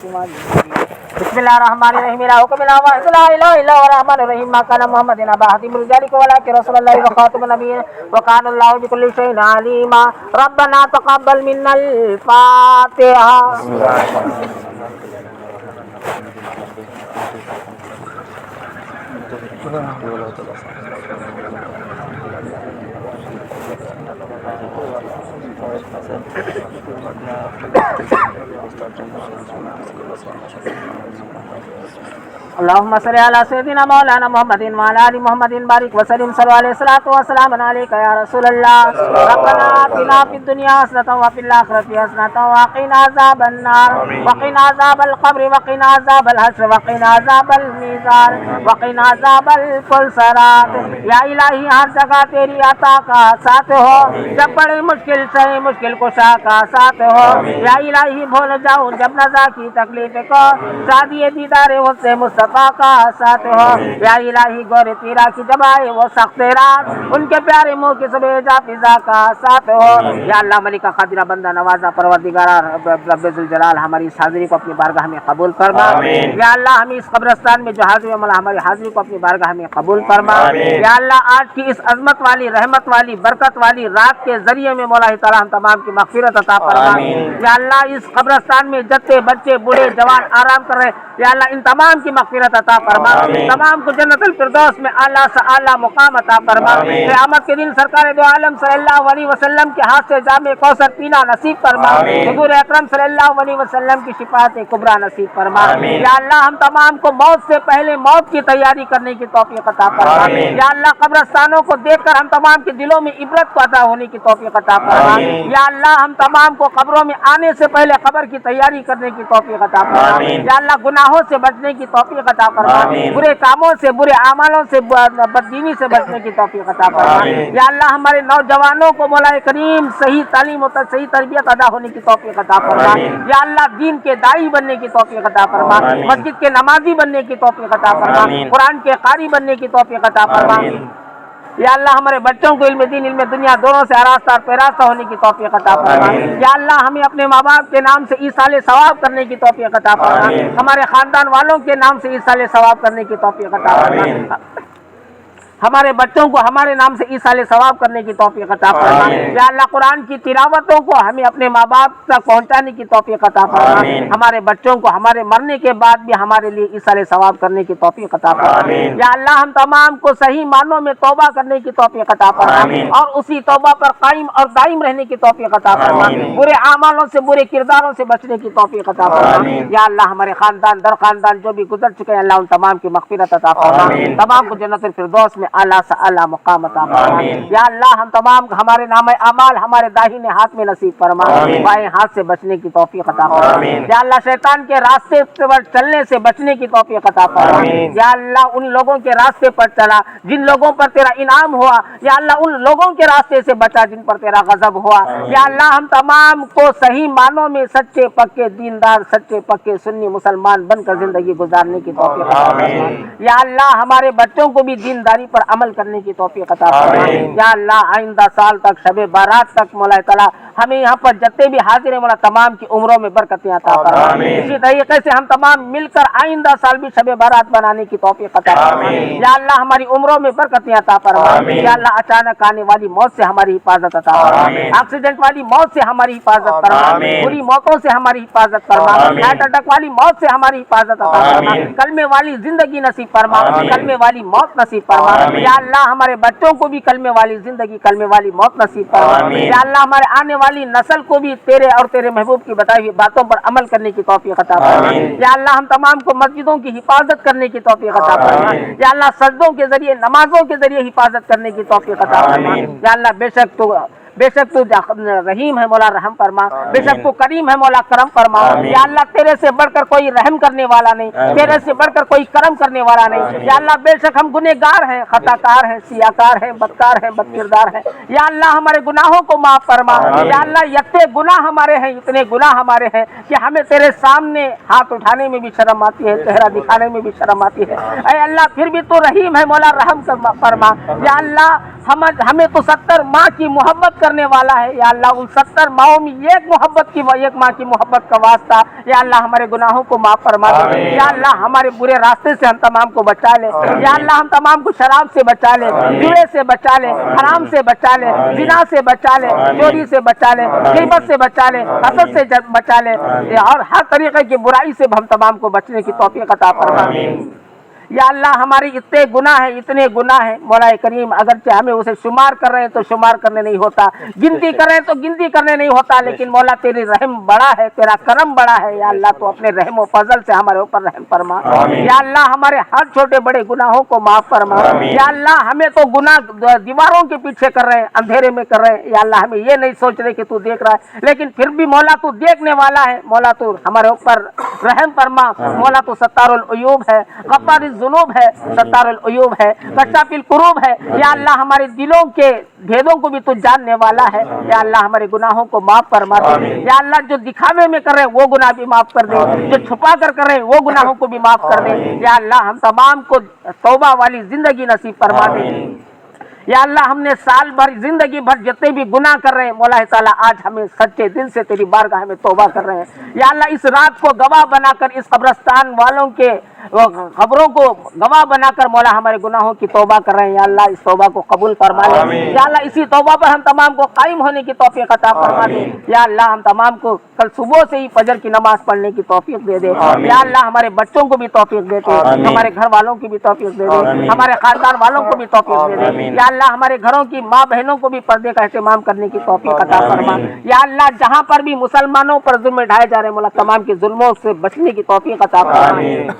Bismillahirrahmanirrahim. La ilaha illallah rahmanirrahim. Ma kana Muhammadin aba hadim rijalikum walakin rasulullahi wa khatamun nabiyyin wa kana Allahu bikulli shay'in alima. Rabbana taqabbal minnal Fatiha. اللهم صل على سيدنا مولانا محمد وعلى ال محمد بارك وسلم صلى الله عليه وسلم عليك يا رسول الله. ربنا آتنا في الدنيا حسنة وفي الآخرة حسنة وقنا عذاب النار وقنا عذاب القبر وقنا عذاب الحشر وقنا عذاب الميزان وقنا عذاب الفلسرات. یا الہی ہر جگہ تیری عطا کا ساتھ ہو، جب بڑی مشکل سے مشکل کشا کا ساتھ ہو. یا الہی بھول جاؤں جب نزا کی تکلیف کو، شادی دیدار حسن مصطفیٰ کا ساتھ ہو. یا الہی گور تیرا کی جب آئے وہ سخت رات، ان کے پیارے منہ کی صبح جا فضا کا ساتھ ہو. یا اللہ ملکہ قادرہ بندہ نوازہ پروردگارہ رب ذوالجلال ہماری اس حاضری کو اپنی بارگاہ میں قبول فرما. یا اللہ ہمیں اس قبرستان میں جو حاضری عمل ہماری حاضری کو اپنی بارگاہ میں قبول فرما. یا اللہ آج کی اس عظمت والی رحمت والی برکت والی رات کے ذریعے میں مولا تعالیٰ ہم تمام کی مغفرت عطا فرما. یا اللہ اس قبرستان میں جتے بچے بوڑھے جوان آرام کر رہے، یا اللہ ان تمام کی مغفرت عطا فرما. تمام کو جنت الفردوس میں اعلیٰ سے اعلیٰ مقام عطا فرما. قیامت کے دن سرکار دو عالم صلی اللہ علیہ وسلم کے ہاتھ سے جام کوثر پینا نصیب فرما. حضور اکرم صلی اللہ علیہ وسلم کی شفاعت کبریٰ نصیب فرما. یا اللہ ہم تمام کو موت سے پہلے موت کی تیاری کرنے کی توفیق عطا فرما. یا اللہ قبرستانوں کو دیکھ کر ہم تمام کے دلوں میں عبرت کو عطا ہونے کی توفیق عطا فرما. یا اللہ ہم تمام کو قبروں میں آنے سے پہلے قبر کی تیاری کرنے کی توفیق عطا فرما. یا اللہ گناہوں سے بچنے کی توفیق عطا فرما. برے کاموں سے برے اعمالوں سے بددینی سے بچنے کی توفیق عطا فرما. یا اللہ ہمارے نوجوانوں کو مولا کریم صحیح تعلیم و صحیح تربیت ادا ہونے کی توفیق عطا فرما. یا اللہ دین کے داعی بننے کی توفیق عطا فرما. مسجد کے نمازی بننے کی توفیق عطا فرما. قرآن کے قاری بننے کی توفیق عطا فرما. یا اللہ ہمارے بچوں کو علم دین علم دنیا دونوں سے آراستہ اور پیراستہ ہونے کی توفیق عطا فرما. یا اللہ ہمیں اپنے ماں باپ کے نام سے ایصال ثواب کرنے کی توفیق عطا فرما. ہمارے خاندان والوں کے نام سے ایصال ثواب کرنے کی توفیق عطا فرما. ہمارے بچوں کو ہمارے نام سے ایصال ثواب کرنے کی توفیق عطا فرما. یا اللہ قرآن کی تلاوتوں کو ہمیں اپنے ماں باپ تک پہنچانے کی توفیق عطا فرما. ہمارے بچوں کو ہمارے مرنے کے بعد بھی ہمارے لیے ایصال ثواب کرنے کی توفیق عطا فرما. یا اللہ ہم تمام کو صحیح معنوں میں توبہ کرنے کی توفیق عطا فرما اور اسی توبہ پر قائم اور دائم رہنے کی توفیق عطا فرما. برے اعمالوں سے برے کرداروں سے بچنے کی توفیق عطا فرما. یا اللہ ہمارے خاندان در خاندان جو بھی گزر چکے ہیں اللہ ان تمام کی مغفرت عطا فرما. تمام کو جنت الفردوس میں اعلیٰ سے اعلیٰ مقام عطا فرما. یا اللہ ہم تمام ہمارے نام اعمال ہمارے داہنے ہاتھ میں نصیب فرما. بائیں ہاتھ سے بچنے کی توفیق عطا فرما. یا اللہ شیطان کے راستے پر چلنے سے بچنے کی توفیق عطا فرما. یا اللہ ان لوگوں کے راستے پر چلا جن لوگوں پر تیرا انعام ہوا. یا اللہ ان لوگوں کے راستے سے بچا جن پر تیرا غضب ہوا. یا اللہ ہم تمام کو صحیح معنوں میں سچے پکے دیندار سچے پکے سنی مسلمان بن کر زندگی گزارنے کی توفیق عطا فرما. یا اللہ ہمارے بچوں کو بھی دینداری پر عمل کرنے کی توفیق عطا فرما. یا اللہ آئندہ سال تک شب بارات تک مولا تعالیٰ ہمیں یہاں پر جتنے بھی حاضر ہیں مولا تمام کی عمروں میں برکتیں عطا فرما. اسی طریقے سے ہم تمام مل کر آئندہ سال بھی شب بارات بنانے کی توفیق عطا فرما. یا اللہ ہماری عمروں میں برکتیں عطا فرما. یا اللہ اچانک آنے والی موت سے ہماری حفاظت عطا فرما. ایکسیڈنٹ والی موت سے ہماری حفاظت فرما. بری موتوں سے ہماری حفاظت فرما. ہارٹ اٹیک والی موت سے ہماری حفاظت عطا فرما. کلمے والی زندگی نصیب فرما. کلمے والی موت نصیب فرما. یا اللہ ہمارے بچوں کو بھی کلمے والی زندگی کلمے والی موت نصیب فرما. یا اللہ ہمارے آنے والی نسل کو بھی تیرے اور تیرے محبوب کی بتائی ہوئی باتوں پر عمل کرنے کی توفیق عطا فرما. یا اللہ ہم تمام کو مسجدوں کی حفاظت کرنے کی توفیق عطا فرما. یا اللہ سجدوں کے ذریعے نمازوں کے ذریعے حفاظت کرنے کی توفیق عطا فرما. یا اللہ بے شک تو رحیم ہے مولا رحم فرما. بے شک تو کریم ہے مولا کرم فرما. یا اللہ تیرے سے بڑھ کر کوئی رحم کرنے والا نہیں، تیرے سے بڑھ کر کوئی کرم کرنے والا نہیں. یا اللہ بے شک ہم گنہگار ہیں، خطا کار ہیں، سیاکار ہیں، بدکار ہیں، بد کردار ہیں. یا اللہ ہمارے گناہوں کو معاف فرما. یا اللہ اتنے گناہ ہمارے ہیں اتنے گناہ ہمارے ہیں کہ ہمیں تیرے سامنے ہاتھ اٹھانے میں بھی شرم آتی ہے، چہرہ دکھانے میں بھی شرم آتی ہے. اے اللہ پھر بھی تو رحیم ہے مولا رحم فرما. یا اللہ ہمیں تو 70 ماہ کی محبت کرنے والا ہے یا اللہ ان 70 ماؤں میں ایک ماں کی محبت کا واسطہ یا اللہ ہمارے گناہوں کو معاف فرما دے یا اللہ ہمارے برے راستے سے ہم تمام کو بچا لے یا اللہ ہم تمام کو شراب سے بچا لے، جوے سے بچا لے، حرام سے بچا لے، زنا سے بچا لے، چوری سے بچا لے، غیبت سے بچا لے، حسد سے بچا لے اور ہر طریقے کی برائی سے ہم تمام کو بچنے کی توفیق عطا فرما۔ یا اللہ ہمارے اتنے گناہ ہیں مولا کریم، اگرچہ ہمیں اسے شمار کر رہے ہیں تو شمار کرنے نہیں ہوتا، گنتی کر رہے ہیں تو گنتی کرنے نہیں ہوتا، لیکن مولا تیری رحم بڑا ہے، تیرا کرم بڑا ہے یا اللہ تو اپنے رحم و فضل سے ہمارے اوپر رحم فرما یا اللہ ہمارے ہر چھوٹے بڑے گناہوں کو معاف فرما یا اللہ ہمیں تو گناہ دیواروں کے پیچھے کر رہے ہیں، اندھیرے میں کر رہے ہیں یا اللہ ہمیں یہ نہیں سوچ رہے کہ تو دیکھ رہا ہے، لیکن پھر بھی مولا تو دیکھنے والا ہے، مولا تو ہمارے اوپر رحم فرما، مولا تو ستار العیوب ہے، غفار الذنوب ہے، ستار العیوب ہے، کشاف الکروب ہے یا اللہ ہمارے دلوں کے بھیدوں کو بھی تو جاننے والا ہے یا اللہ ہمارے گناہوں کو معاف فرما دے یا اللہ جو دکھاوے میں کر رہے ہیں وہ گناہ بھی معاف کر دے، جو چھپا کر رہے ہیں وہ گناہوں کو بھی معاف کر دے یا اللہ ہم تمام کو توبہ والی زندگی نصیب فرما دے یا اللہ ہم نے سال بھر زندگی بھر جتنے بھی گناہ کر رہے ہیں مولا تعالیٰ آج ہمیں سچے دل سے تیری بارگاہ میں توبہ کر رہے ہیں یا اللہ اس رات کو گواہ بنا کر اس قبرستان والوں کے خبروں کو گواہ بنا کر مولا ہمارے گناہوں کی توبہ کر رہے ہیں یا اللہ اس توبہ کو قبول فرما لے یا اللہ اسی توبہ پر ہم تمام کو قائم ہونے کی توفیق عطا فرما دے یا اللہ ہم تمام کو کل صبح سے ہی فجر کی نماز پڑھنے کی توفیق دے دے یا اللہ ہمارے بچوں کو بھی توفیق دے دے، ہمارے گھر والوں کی بھی توفیق دے دے، ہمارے خاندان والوں کو بھی توفیق دے دے یا اللہ ہمارے گھروں کی ماں بہنوں کو بھی پردے کا اہتمام کرنے کی توفیق عطا فرما یا اللہ جہاں پر بھی مسلمانوں پر ظلم ڈھائے جا رہے ہیں مولا تمام کے ظلموں سے بچنے کی توفیق عطا فرما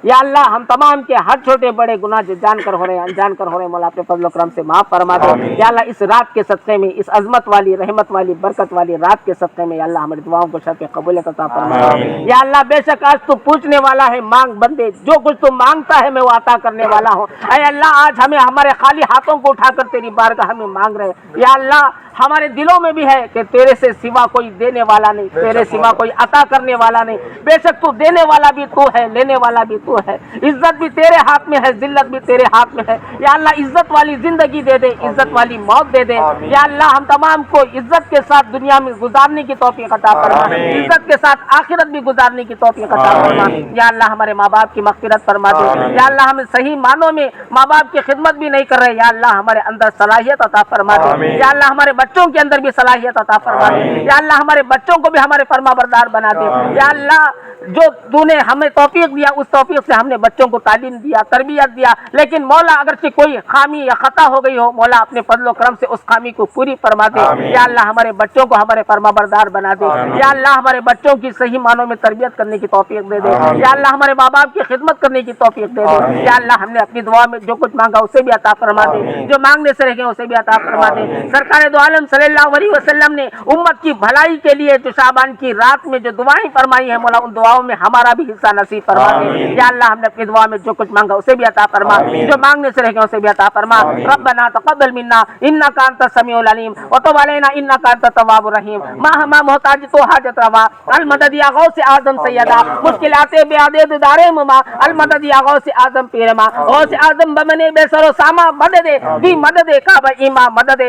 یا اللہ ہم تمام کے ہر چھوٹے بڑے گناہ جو جان کر ہو رہے ہیں انجان کر ہو رہے ہیں مولا اپنے فضل و کرم سے معاف فرما دے یا اللہ اس رات کے صدقے میں اس عظمت والی رحمت والی برکت والی رات کے صدقے میں یا اللہ ہماری دعاؤں کو شرف قبولیت عطا فرما یا اللہ بے شک آج تو پوچھنے والا ہے، مانگ بندے جو کچھ تو مانگتا ہے میں وہ عطا کرنے والا ہوں، اے اللہ آج ہمیں ہمارے خالی ہاتھوں کو اٹھا کر تیری بارگاہ ہمیں مانگ رہے ہیں یا اللہ ہمارے دلوں میں بھی ہے کہ تیرے سے سوا کوئی دینے والا نہیں، تیرے سوا کوئی عطا کرنے والا نہیں، بے شک تو دینے والا بھی تو ہے، لینے والا بھی تو ہے، عزت بھی تیرے ہاتھ میں ہے، ذلت بھی تیرے ہاتھ میں ہے یا اللہ عزت والی زندگی دے دے، عزت والی موت دے دے یا اللہ ہم تمام کو عزت کے ساتھ دنیا میں گزارنے کی توفیق عطا فرما، عزت کے ساتھ آخرت بھی گزارنے کی توفیق عطا فرما یا اللہ ہمارے ماں باپ کی مغفرت فرما دے یا اللہ ہمیں صحیح معنوں میں ماں باپ کی خدمت بھی نہیں کر رہے یا اللہ ہمارے اندر صلاحیت عطا فرما دے یا اللہ ہمارے بچوں کے اندر بھی صلاحیت عطا فرما دے یا اللہ ہمارے بچوں کو بھی ہمارے فرما بردار بنا دے یا اللہ جو تو نے ہمیں توفیق دیا اس توفیق سے ہم نے بچوں کو تعلیم دیا، تربیت دیا، لیکن مولا اگرچہ کوئی خامی یا خطا ہو گئی ہو مولا اپنے فضل و کرم سے اس خامی کو پوری فرما دے یا اللہ ہمارے بچوں کو ہمارے فرما بردار بنا دے یا اللہ ہمارے بچوں کی صحیح معنوں میں تربیت کرنے کی توفیق دے دے یا اللہ ہمارے ماں باپ کی خدمت کرنے کی توفیق دے دے یا اللہ ہم نے اپنی دعا میں جو کچھ مانگا اسے بھی عطا فرما دے، جو مانگنے سے رہ گئے اسے بھی عطا فرما دے۔ سرکار دو عالم صلی اللہ علیہ وسلم نے امت کی بھلائی کے لیے جو شعبان کی رات میں جو دعائیں فرمائی ہیں مولا ان دعاؤں میں ہمارا بھی حصہ نصیب فرما دے یا اللہ ہم نے اپنی دعا میں جو کچھ مانگا اسے بھی عطا فرما، جو مانگنے سے رہ گئے اسے بھی عطا فرما۔ ربنا تقبل منا انک انت السمیع العلیم وتب علینا انک انت التواب الرحیم۔ ماہ محتاج تو حاجت روا المدد یا غوث اعظم سیدا، مشکلات بے عدد دارے مما المدد یا غوث اعظم پیرما، غوث اعظم بمنے بے سر و ساما مدد بھی مدد کعبہ ایما مدد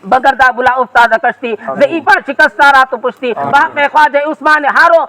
بگردہ بلا افتاد کشتی ضعیفہ شکستہ رات پشتی باق خواجہ عثمان ہارو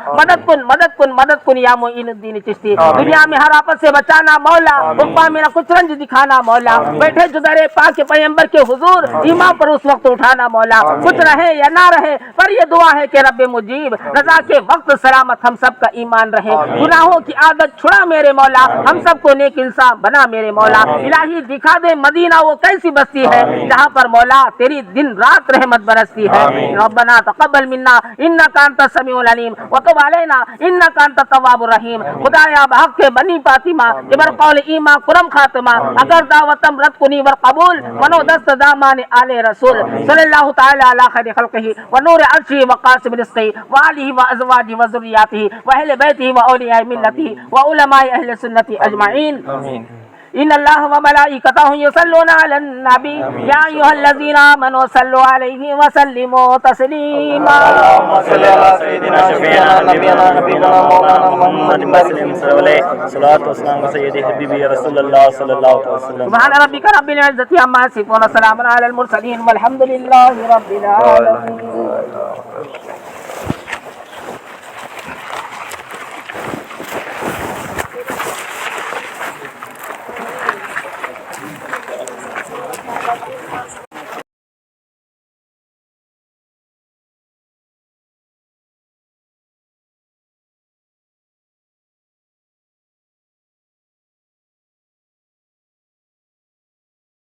مدد کن یا معین الدین چشتی۔ دنیا میں ہر آفت سے بچانا مولا، عقبہ میرا کچھ رنج دکھانا مولا، بیٹھے جدرے پاک پیغمبر کے حضور ایمان پر اس وقت اٹھانا مولا، کچھ رہے یا نہ رہے پر یہ دعا ہے کہ رب مجیب رضا کے وقت سلامت ہم سب کا ایمان رہے، گناہوں کی عادت چھڑا میرے مولا، ہم سب کو نیک انسان بنا میرے مولا، الہی دکھا دے مدینہ وہ کیسی بستی ہے جہاں پر مولا تیری دن رات رحمت برستی ہے۔ ربنا تقبل منا انک انت السمیع العلیم وتب علینا انک انت التواب الرحیم۔ خدایا بحق کے بنی فاطمہ ابر قول ایما کرم خاتمہ اگر دعوتم رد کنی ور قبول منو دست دامان آل رسول صلی اللہ تعالی علی خیر خلقہ و نور عرشہ و قاسم رزقہ و آلہ و ازواجہ و ذریاتہ و اہل بیتہ و اولیاء ملتہ و علماء اہل سنت اجمعین۔ ان اللہ و ملائکتہ یصلون علی النبی یا ایھا الذین آمنوا صلوا علیہ وسلموا تسلیما اللهم صل على سيدنا شفيعنا نبينا حبيبنا مولانا محمد وسلم صلاة والسلام على سيدي حبيبي رسول الله صلى الله عليه وسلم. سبحان ربک رب العزة عما یصفون وسلام علی المرسلین والحمد للہ رب العالمین.